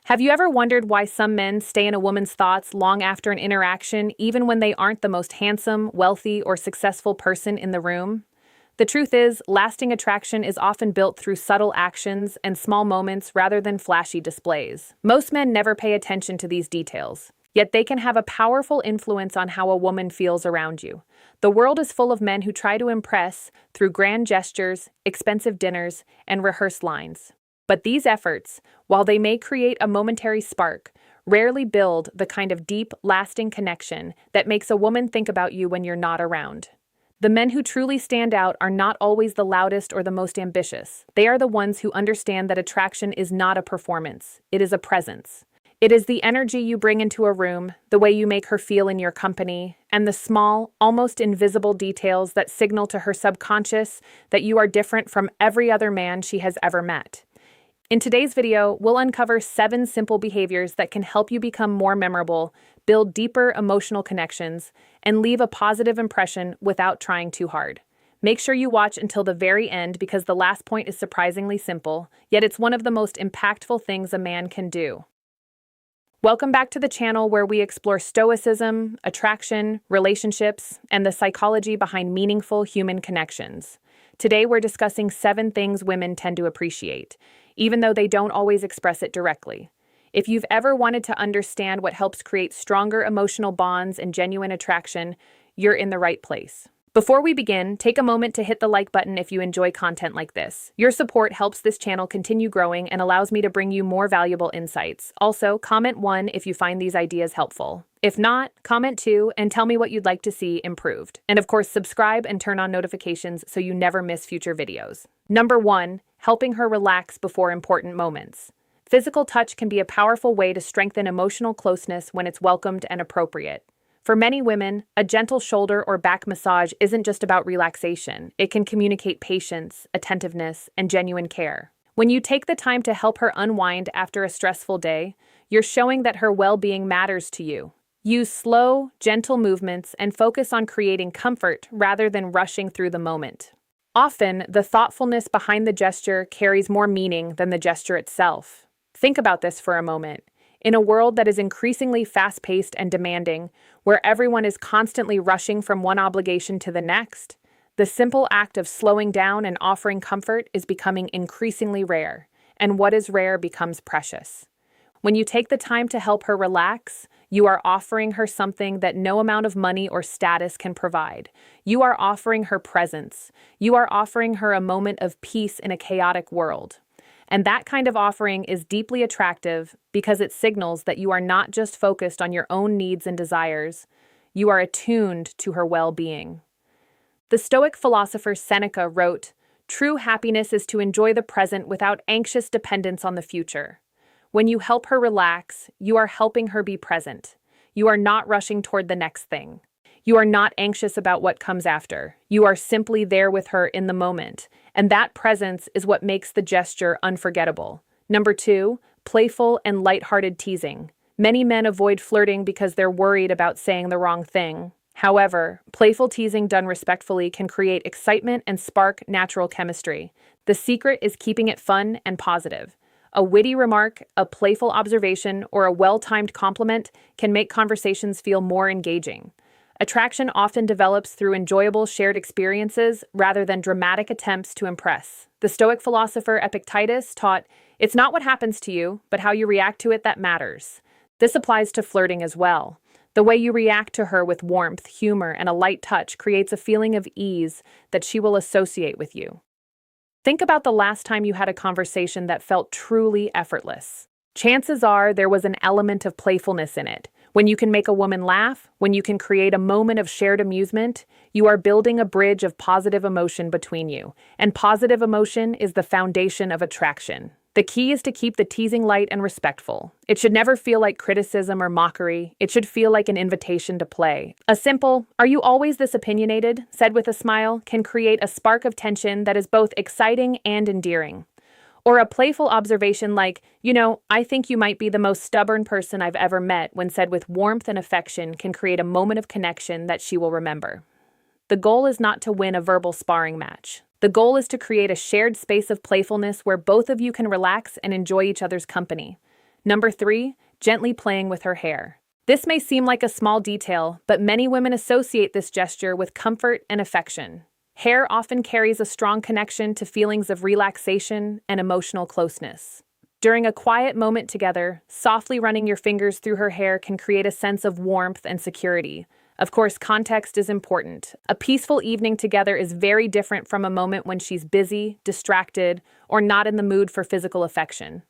Have you ever wondered why some men stay in a woman's thoughts long after an interaction, even when they aren't the most handsome, wealthy, or successful person in the room? The truth is, lasting attraction is often built through subtle actions and small moments rather than flashy displays. Most men never pay attention to these details, yet they can have a powerful influence on how a woman feels around you. The world is full of men who try to impress through grand gestures, expensive dinners, and rehearsed lines. But these efforts, while they may create a momentary spark, rarely build the kind of deep, lasting connection that makes a woman think about you when you're not around. The men who truly stand out are not always the loudest or the most ambitious. They are the ones who understand that attraction is not a performance, it is a presence. It is the energy you bring into a room, the way you make her feel in your company, and the small, almost invisible details that signal to her subconscious that you are different from every other man she has ever met. In today's video, we'll uncover 7 simple behaviors that can help you become more memorable, build deeper emotional connections, and leave a positive impression without trying too hard. Make sure you watch until the very end because the last point is surprisingly simple, yet it's one of the most impactful things a man can do. Welcome back to the channel where we explore Stoicism, attraction, relationships, and the psychology behind meaningful human connections. Today we're discussing 7 things women tend to appreciate, even though they don't always express it directly. If you've ever wanted to understand what helps create stronger emotional bonds and genuine attraction, you're in the right place. Before we begin, take a moment to hit the like button if you enjoy content like this. Your support helps this channel continue growing and allows me to bring you more valuable insights. Also, comment 1 if you find these ideas helpful. If not, comment 2 and tell me what you'd like to see improved. And of course, subscribe and turn on notifications so you never miss future videos. Number 1, helping her relax before important moments. Physical touch can be a powerful way to strengthen emotional closeness when it's welcomed and appropriate. For many women, a gentle shoulder or back massage isn't just about relaxation. It can communicate patience, attentiveness, and genuine care. When you take the time to help her unwind after a stressful day, you're showing that her well-being matters to you. Use slow, gentle movements and focus on creating comfort rather than rushing through the moment. Often, the thoughtfulness behind the gesture carries more meaning than the gesture itself. Think about this for a moment. In a world that is increasingly fast-paced and demanding, where everyone is constantly rushing from one obligation to the next, the simple act of slowing down and offering comfort is becoming increasingly rare, and what is rare becomes precious. When you take the time to help her relax, you are offering her something that no amount of money or status can provide. You are offering her presence. You are offering her a moment of peace in a chaotic world. And that kind of offering is deeply attractive because it signals that you are not just focused on your own needs and desires, you are attuned to her well-being. The Stoic philosopher Seneca wrote, "True happiness is to enjoy the present without anxious dependence on the future." When you help her relax, you are helping her be present. You are not rushing toward the next thing. You are not anxious about what comes after. You are simply there with her in the moment, and that presence is what makes the gesture unforgettable. Number 2, playful and lighthearted teasing. Many men avoid flirting because they're worried about saying the wrong thing. However, playful teasing done respectfully can create excitement and spark natural chemistry. The secret is keeping it fun and positive. A witty remark, a playful observation, or a well-timed compliment can make conversations feel more engaging. Attraction often develops through enjoyable shared experiences rather than dramatic attempts to impress. The Stoic philosopher Epictetus taught, "It's not what happens to you, but how you react to it that matters." This applies to flirting as well. The way you react to her with warmth, humor, and a light touch creates a feeling of ease that she will associate with you. Think about the last time you had a conversation that felt truly effortless. Chances are there was an element of playfulness in it. When you can make a woman laugh, when you can create a moment of shared amusement, you are building a bridge of positive emotion between you. And positive emotion is the foundation of attraction. The key is to keep the teasing light and respectful. It should never feel like criticism or mockery. It should feel like an invitation to play. A simple, "Are you always this opinionated?" said with a smile, can create a spark of tension that is both exciting and endearing. Or a playful observation like, "I think you might be the most stubborn person I've ever met," when said with warmth and affection, can create a moment of connection that she will remember. The goal is not to win a verbal sparring match. The goal is to create a shared space of playfulness where both of you can relax and enjoy each other's company. Number 3, gently playing with her hair. This may seem like a small detail, but many women associate this gesture with comfort and affection. Hair often carries a strong connection to feelings of relaxation and emotional closeness. During a quiet moment together, softly running your fingers through her hair can create a sense of warmth and security. Of course, context is important. A peaceful evening together is very different from a moment when she's busy, distracted, or not in the mood for physical affection.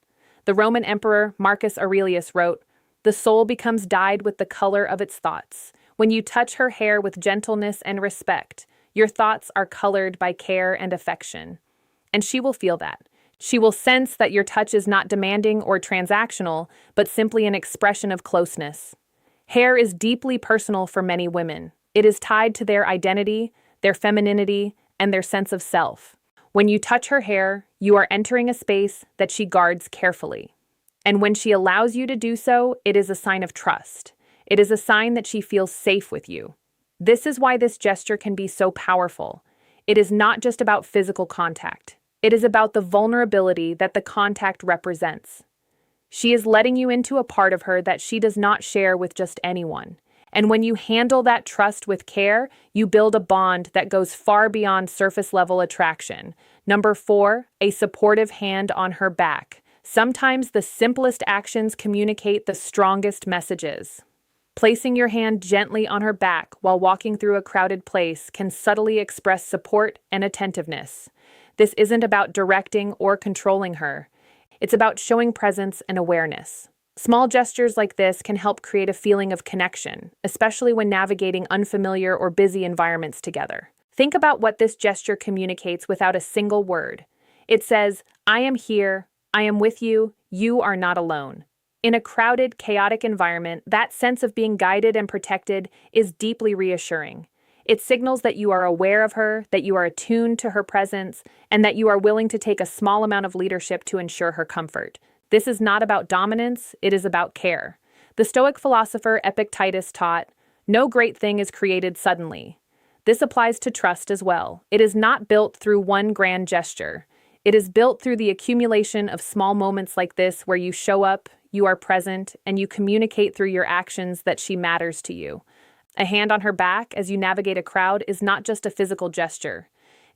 The Roman Emperor Marcus Aurelius wrote, "The soul becomes dyed with the color of its thoughts. When you touch her hair with gentleness and respect, your thoughts are colored by care and affection." And she will feel that. She will sense that your touch is not demanding or transactional, but simply an expression of closeness. Hair is deeply personal for many women. It is tied to their identity, their femininity, and their sense of self. When you touch her hair, you are entering a space that she guards carefully. And when she allows you to do so, it is a sign of trust. It is a sign that she feels safe with you. This is why this gesture can be so powerful. It is not just about physical contact. It is about the vulnerability that the contact represents. She is letting you into a part of her that she does not share with just anyone. And when you handle that trust with care, you build a bond that goes far beyond surface-level attraction. Number 4, a supportive hand on her back. Sometimes the simplest actions communicate the strongest messages. Placing your hand gently on her back while walking through a crowded place can subtly express support and attentiveness. This isn't about directing or controlling her. It's about showing presence and awareness. Small gestures like this can help create a feeling of connection, especially when navigating unfamiliar or busy environments together. Think about what this gesture communicates without a single word. It says, "I am here, I am with you, you are not alone." In a crowded, chaotic environment, that sense of being guided and protected is deeply reassuring. It signals that you are aware of her, that you are attuned to her presence, and that you are willing to take a small amount of leadership to ensure her comfort. This is not about dominance, it is about care. The Stoic philosopher Epictetus taught, "No great thing is created suddenly." This applies to trust as well. It is not built through one grand gesture. It is built through the accumulation of small moments like this where you show up, you are present, and you communicate through your actions that she matters to you. A hand on her back as you navigate a crowd is not just a physical gesture.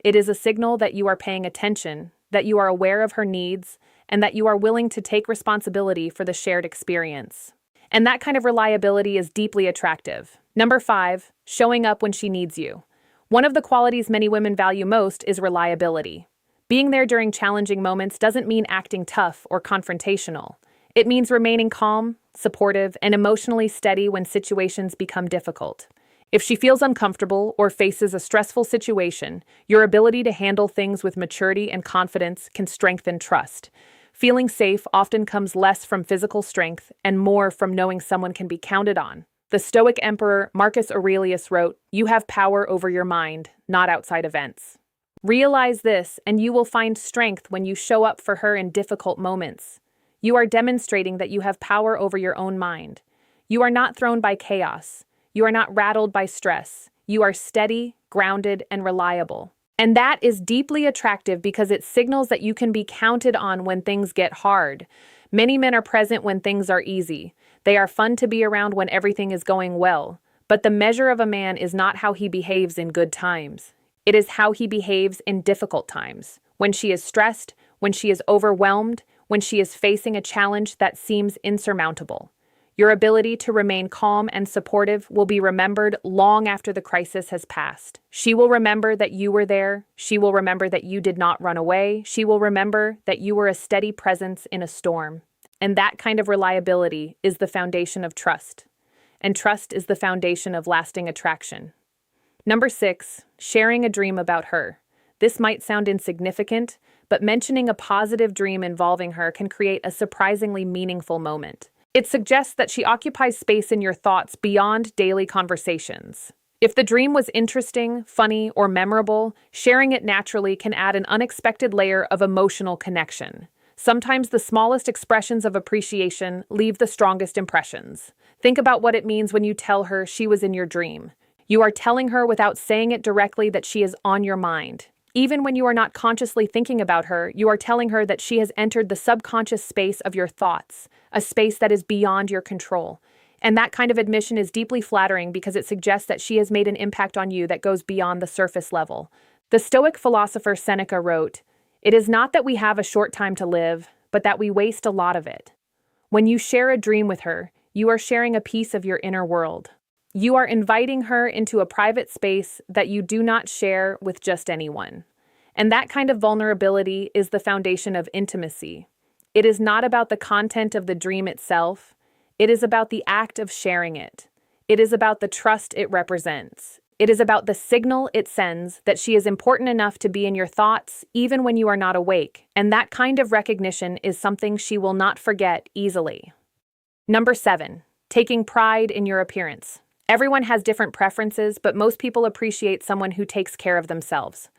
It is a signal that you are paying attention, that you are aware of her needs, and that you are willing to take responsibility for the shared experience. And that kind of reliability is deeply attractive. Number 5, showing up when she needs you. One of the qualities many women value most is reliability. Being there during challenging moments doesn't mean acting tough or confrontational. It means remaining calm, supportive, and emotionally steady when situations become difficult. If she feels uncomfortable or faces a stressful situation, your ability to handle things with maturity and confidence can strengthen trust. Feeling safe often comes less from physical strength and more from knowing someone can be counted on. The Stoic Emperor Marcus Aurelius wrote, "You have power over your mind, not outside events." Realize this, and you will find strength when you show up for her in difficult moments. You are demonstrating that you have power over your own mind. You are not thrown by chaos. You are not rattled by stress. You are steady, grounded, and reliable. And that is deeply attractive because it signals that you can be counted on when things get hard. Many men are present when things are easy. They are fun to be around when everything is going well. But the measure of a man is not how he behaves in good times. It is how he behaves in difficult times. When she is stressed, when she is overwhelmed, when she is facing a challenge that seems insurmountable. Your ability to remain calm and supportive will be remembered long after the crisis has passed. She will remember that you were there. She will remember that you did not run away. She will remember that you were a steady presence in a storm. And that kind of reliability is the foundation of trust. And trust is the foundation of lasting attraction. Number 6, sharing a dream about her. This might sound insignificant, but mentioning a positive dream involving her can create a surprisingly meaningful moment. It suggests that she occupies space in your thoughts beyond daily conversations. If the dream was interesting, funny, or memorable, sharing it naturally can add an unexpected layer of emotional connection. Sometimes the smallest expressions of appreciation leave the strongest impressions. Think about what it means when you tell her she was in your dream. You are telling her without saying it directly that she is on your mind. Even when you are not consciously thinking about her, you are telling her that she has entered the subconscious space of your thoughts, a space that is beyond your control. And that kind of admission is deeply flattering because it suggests that she has made an impact on you that goes beyond the surface level. The Stoic philosopher Seneca wrote, "It is not that we have a short time to live, but that we waste a lot of it." When you share a dream with her, you are sharing a piece of your inner world. You are inviting her into a private space that you do not share with just anyone. And that kind of vulnerability is the foundation of intimacy. It is not about the content of the dream itself. It is about the act of sharing it. It is about the trust it represents. It is about the signal it sends that she is important enough to be in your thoughts even when you are not awake. And that kind of recognition is something she will not forget easily. Number 7, taking pride in your appearance. Everyone has different preferences, but most people appreciate someone who takes care of themselves.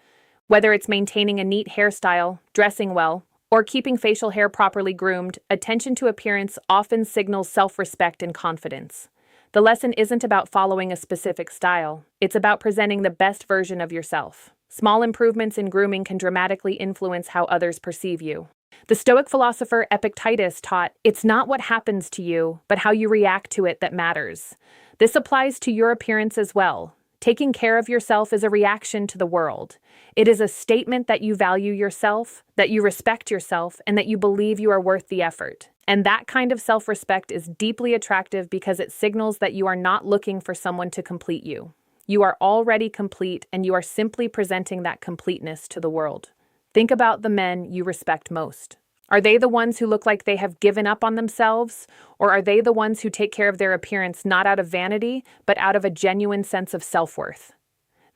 Whether it's maintaining a neat hairstyle, dressing well, or keeping facial hair properly groomed, attention to appearance often signals self-respect and confidence. The lesson isn't about following a specific style, it's about presenting the best version of yourself. Small improvements in grooming can dramatically influence how others perceive you. The Stoic philosopher Epictetus taught, "It's not what happens to you, but how you react to it that matters." This applies to your appearance as well. Taking care of yourself is a reaction to the world. It is a statement that you value yourself, that you respect yourself, and that you believe you are worth the effort. And that kind of self-respect is deeply attractive because it signals that you are not looking for someone to complete you. You are already complete, and you are simply presenting that completeness to the world. Think about the men you respect most. Are they the ones who look like they have given up on themselves? Or are they the ones who take care of their appearance not out of vanity, but out of a genuine sense of self-worth?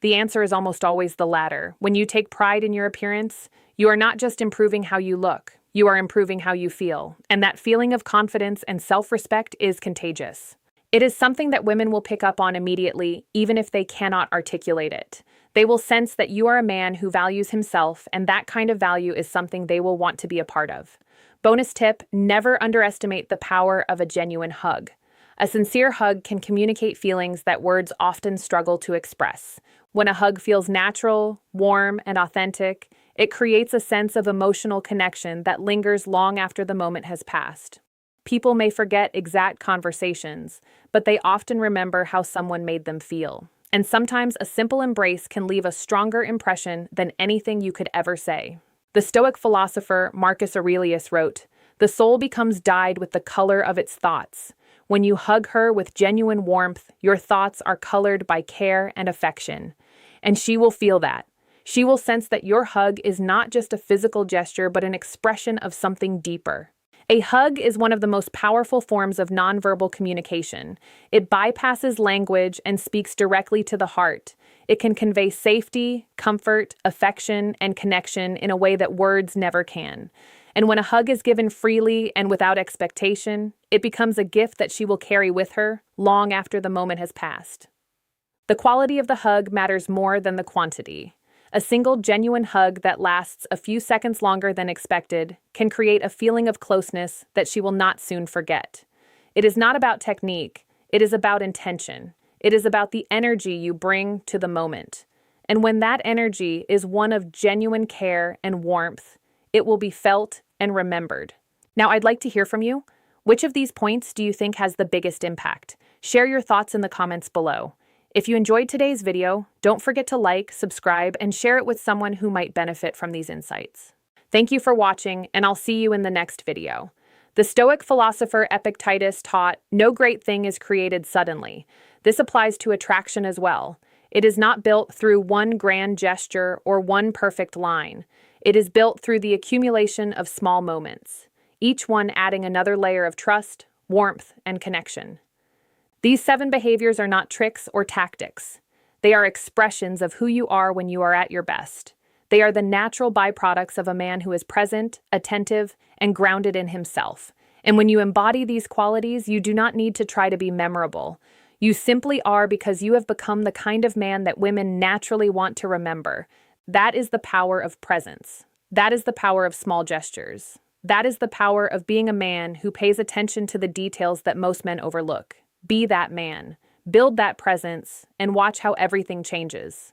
The answer is almost always the latter. When you take pride in your appearance, you are not just improving how you look, you are improving how you feel. And that feeling of confidence and self-respect is contagious. It is something that women will pick up on immediately, even if they cannot articulate it. They will sense that you are a man who values himself, and that kind of value is something they will want to be a part of. Bonus tip, never underestimate the power of a genuine hug. A sincere hug can communicate feelings that words often struggle to express. When a hug feels natural, warm, and authentic, it creates a sense of emotional connection that lingers long after the moment has passed. People may forget exact conversations, but they often remember how someone made them feel. And sometimes a simple embrace can leave a stronger impression than anything you could ever say. The Stoic philosopher Marcus Aurelius wrote, "The soul becomes dyed with the color of its thoughts. When you hug her with genuine warmth, your thoughts are colored by care and affection. And she will feel that. She will sense that your hug is not just a physical gesture, but an expression of something deeper." A hug is one of the most powerful forms of nonverbal communication. It bypasses language and speaks directly to the heart. It can convey safety, comfort, affection, and connection in a way that words never can. And when a hug is given freely and without expectation, it becomes a gift that she will carry with her long after the moment has passed. The quality of the hug matters more than the quantity. A single genuine hug that lasts a few seconds longer than expected can create a feeling of closeness that she will not soon forget. It is not about technique, it is about intention. It is about the energy you bring to the moment. And when that energy is one of genuine care and warmth, it will be felt and remembered. Now, I'd like to hear from you. Which of these points do you think has the biggest impact? Share your thoughts in the comments below. If you enjoyed today's video, don't forget to like, subscribe, and share it with someone who might benefit from these insights. Thank you for watching, and I'll see you in the next video. The Stoic philosopher Epictetus taught, "No great thing is created suddenly." This applies to attraction as well. It is not built through one grand gesture or one perfect line. It is built through the accumulation of small moments, each one adding another layer of trust, warmth, and connection. These 7 behaviors are not tricks or tactics. They are expressions of who you are when you are at your best. They are the natural byproducts of a man who is present, attentive, and grounded in himself. And when you embody these qualities, you do not need to try to be memorable. You simply are because you have become the kind of man that women naturally want to remember. That is the power of presence. That is the power of small gestures. That is the power of being a man who pays attention to the details that most men overlook. Be that man, build that presence, and watch how everything changes.